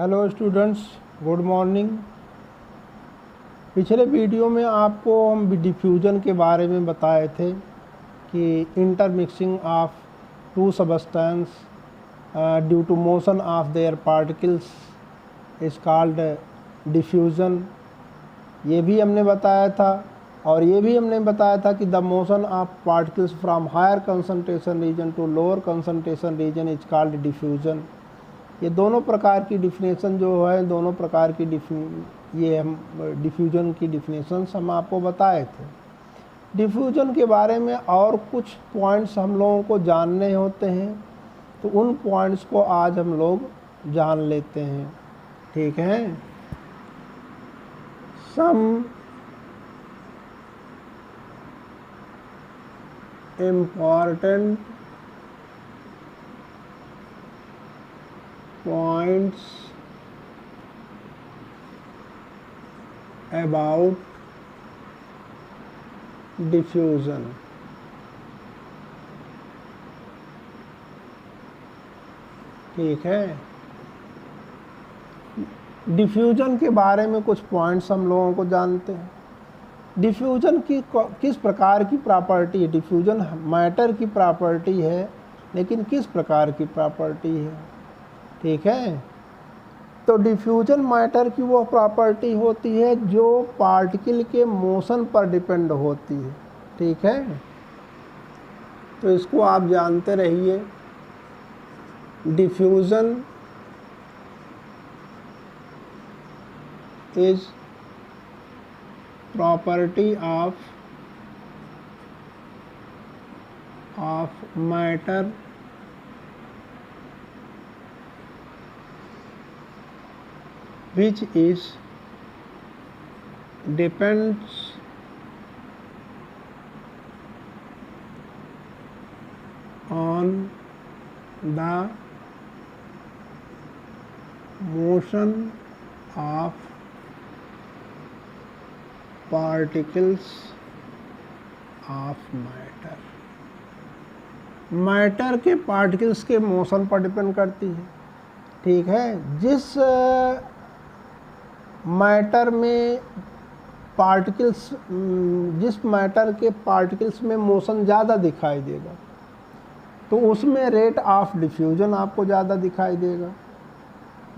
Hello students, good morning. पिछले video में आपको हम डिफ्यूजन के बारे में बताए थे कि intermixing of two substance due to motion of their particles is called diffusion. ये भी हमने बताया था, और ये भी हमने बताया था कि the motion of particles from higher concentration region to lower concentration region is called diffusion. ये दोनों प्रकार की डिफिनेशन जो है, दोनों प्रकार की ये हम डिफ्यूजन की डिफिनेशंस हम आपको बताए थे। डिफ्यूजन के बारे में और कुछ पॉइंट्स हम लोगों को जानने होते हैं, तो उन पॉइंट्स को आज हम लोग जान लेते हैं। ठीक है। Some important points about diffusion। ठीक है। डिफ्यूजन के बारे में कुछ पॉइंट्स हम लोगों को जानते हैं। डिफ्यूजन की किस प्रकार की प्रॉपर्टी है? डिफ्यूजन मैटर की प्रॉपर्टी है, लेकिन किस प्रकार की प्रॉपर्टी है? ठीक है। तो डिफ्यूजन मैटर की वो प्रॉपर्टी होती है जो पार्टिकल के मोशन पर डिपेंड होती है। ठीक है। तो इसको आप जानते रहिए। Diffusion is property of matter which is depends on the motion of particles of matter। Matter के पार्टिकल्स के मोशन पर डिपेंड करती है। ठीक है। जिस मैटर में पार्टिकल्स, जिस मैटर के पार्टिकल्स में मोशन ज़्यादा दिखाई देगा, तो उसमें रेट ऑफ डिफ्यूजन आपको ज़्यादा दिखाई देगा।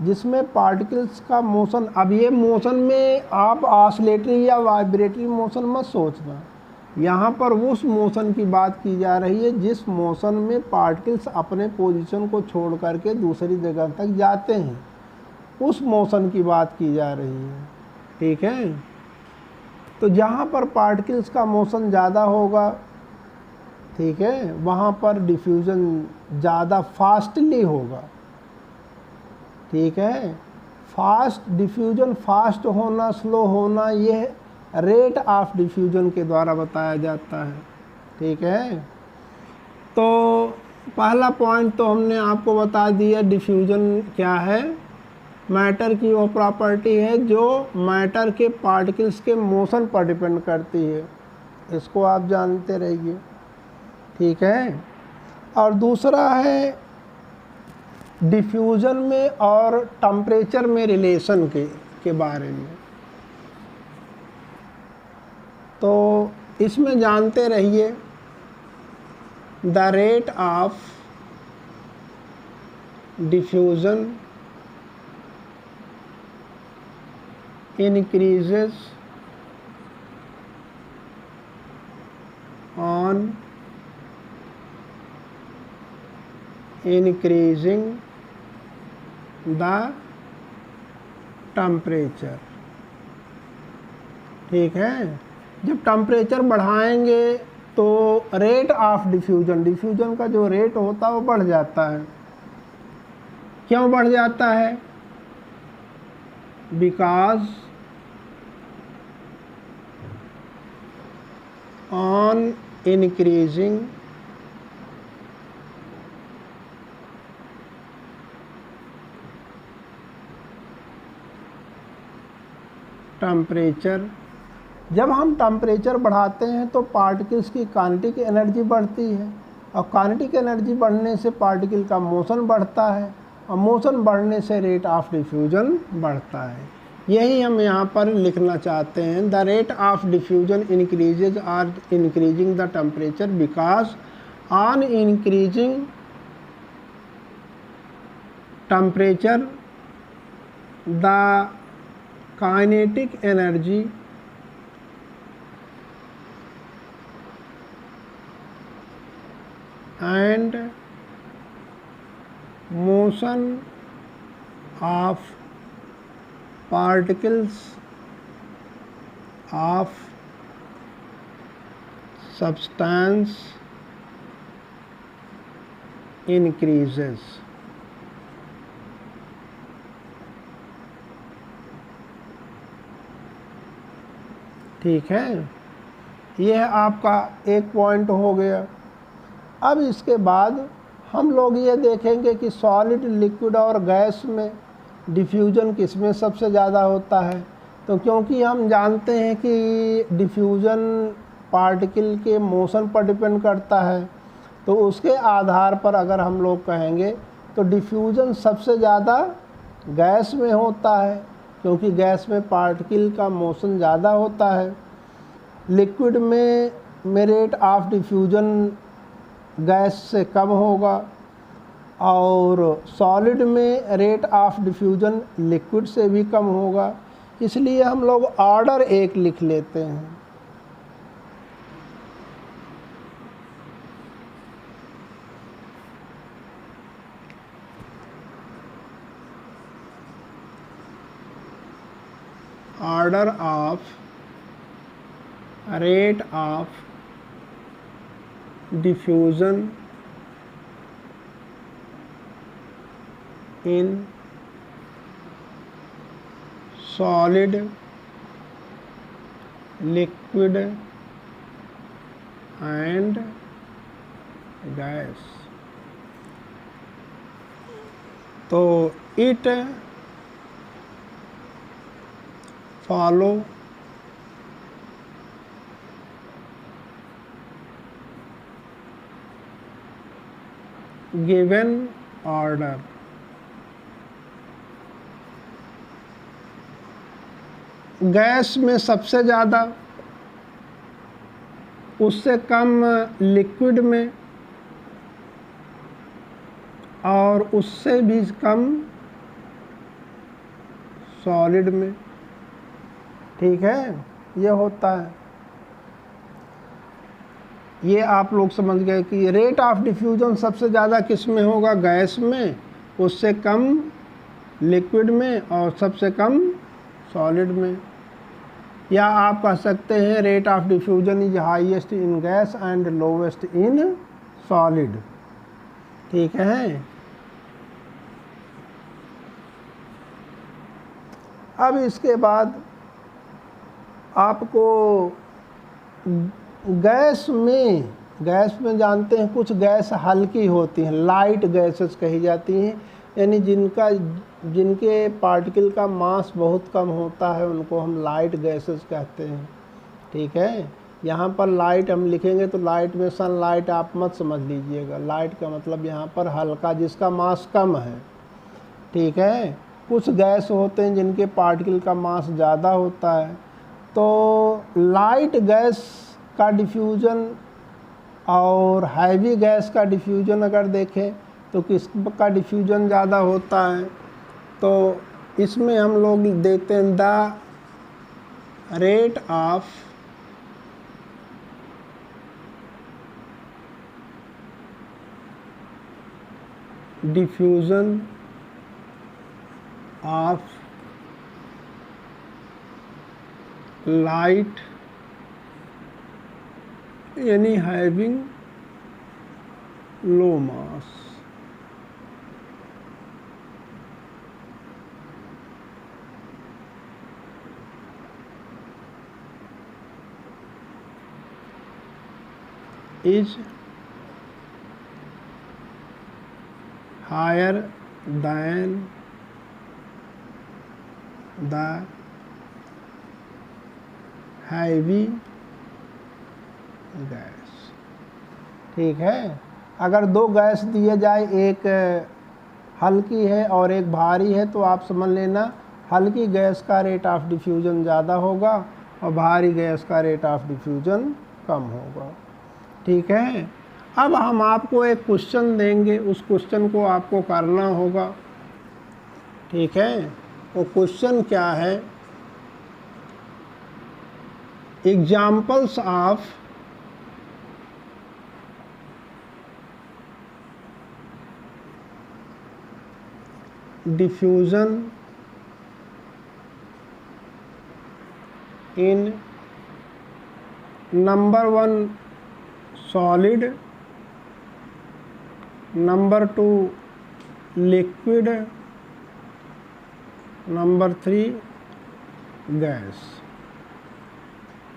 जिसमें पार्टिकल्स का मोशन, अब ये मोशन में आप ऑसिलेटरी या वाइब्रेटरी मोशन मत सोचना, यहाँ पर उस मोशन की बात की जा रही है जिस मोशन में पार्टिकल्स अपने पोजीशन को छोड़ करके दूसरी जगह तक जाते हैं, उस मोशन की बात की जा रही है। ठीक है। तो जहाँ पर पार्टिकल्स का मोशन ज़्यादा होगा, ठीक है, वहाँ पर डिफ्यूजन ज़्यादा फास्टली होगा। ठीक है। फास्ट डिफ्यूजन, फास्ट होना, स्लो होना, ये रेट ऑफ डिफ्यूजन के द्वारा बताया जाता है। ठीक है। तो पहला पॉइंट तो हमने आपको बता दिया, डिफ्यूजन क्या है। मैटर की वो प्रॉपर्टी है जो मैटर के पार्टिकल्स के मोशन पर डिपेंड करती है। इसको आप जानते रहिए। ठीक है। और दूसरा है डिफ्यूजन में और टेम्परेचर में रिलेशन के बारे में। तो इसमें जानते रहिए, the rate of diffusion increases on increasing the temperature। ठीक है। जब टेम्परेचर बढ़ाएंगे तो रेट ऑफ डिफ्यूजन, डिफ्यूजन का जो रेट होता है वो बढ़ जाता है। क्यों बढ़ जाता है? बिकॉज on increasing टेम्परेचर, जब हम टेम्परेचर बढ़ाते हैं तो पार्टिकल्स की काइनेटिक एनर्जी बढ़ती है, और काइनेटिक एनर्जी बढ़ने से पार्टिकल का मोशन बढ़ता है, और मोशन बढ़ने से रेट ऑफ डिफ्यूजन बढ़ता है। यही हम यहाँ पर लिखना चाहते हैं, the rate of diffusion increases are increasing the temperature because on increasing temperature the kinetic energy and motion of particles of substance increases। ठीक है, यह आपका एक पॉइंट हो गया। अब इसके बाद हम लोग ये देखेंगे कि सॉलिड, लिक्विड और गैस में डिफ्यूजन किस में सबसे ज़्यादा होता है। तो क्योंकि हम जानते हैं कि डिफ्यूजन पार्टिकल के मोशन पर डिपेंड करता है, तो उसके आधार पर अगर हम लोग कहेंगे तो डिफ्यूजन सबसे ज़्यादा गैस में होता है, क्योंकि गैस में पार्टिकल का मोशन ज़्यादा होता है। लिक्विड में रेट ऑफ डिफ्यूजन गैस से कम होगा, और सॉलिड में रेट ऑफ डिफ्यूजन लिक्विड से भी कम होगा। इसलिए हम लोग ऑर्डर एक लिख लेते हैं। Order of rate of diffusion in solid, liquid and gas। तो it follow given order। Gas में सबसे ज़्यादा, उससे कम लिक्विड में, और उससे भी कम सॉलिड में। ठीक है, ये होता है। ये आप लोग समझ गए कि रेट ऑफ डिफ्यूजन सबसे ज़्यादा किस में होगा, गैस में, उससे कम लिक्विड में, और सबसे कम सॉलिड में। या आप कह सकते हैं rate of diffusion is highest in gas and lowest in solid. ठीक है, अब इसके बाद आपको गैस में जानते हैं कुछ गैस हल्की होती हैं, लाइट गैसेस कही जाती हैं, यानी जिनके पार्टिकल का मास बहुत कम होता है, उनको हम लाइट गैसेस कहते हैं। ठीक है, यहाँ पर लाइट हम लिखेंगे तो लाइट में सनलाइट आप मत समझ लीजिएगा। लाइट का मतलब यहाँ पर हल्का, जिसका मास कम है। ठीक है, कुछ गैस होते हैं जिनके पार्टिकल का मास ज़्यादा होता है। तो लाइट गैस का डिफ्यूजन और हैवी गैस का डिफ्यूजन अगर देखें तो किसका डिफ्यूजन ज़्यादा होता है, तो इसमें हम लोग देते हैं the rate of diffusion of light यानी having low mass. is higher than the heavy gas. ठीक है, अगर दो गैस दिए जाए, एक हल्की है और एक भारी है, तो आप समझ लेना हल्की गैस का रेट ऑफ डिफ्यूजन ज़्यादा होगा और भारी गैस का रेट ऑफ डिफ्यूजन कम होगा। ठीक है, अब हम आपको एक क्वेश्चन देंगे, उस क्वेश्चन को आपको करना होगा। ठीक है, वो क्वेश्चन क्या है, examples of diffusion in number 1 solid, number 2 liquid, number 3 gas.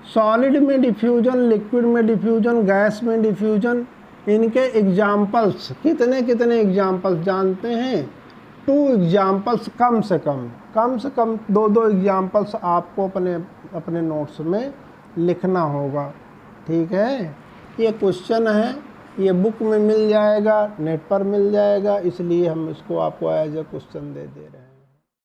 Solid में डिफ्यूजन, लिक्विड में डिफ्यूजन, गैस में डिफ्यूजन, इनके एग्जाम्पल्स कितने कितने एग्जाम्पल्स जानते हैं? 2 एग्जाम्पल्स, कम से कम 2 एग्जाम्पल्स आपको अपने नोट्स में लिखना होगा। ठीक है, ये क्वेश्चन है, ये बुक में मिल जाएगा, नेट पर मिल जाएगा, इसलिए हम इसको आपको एज ए क्वेश्चन दे रहे हैं।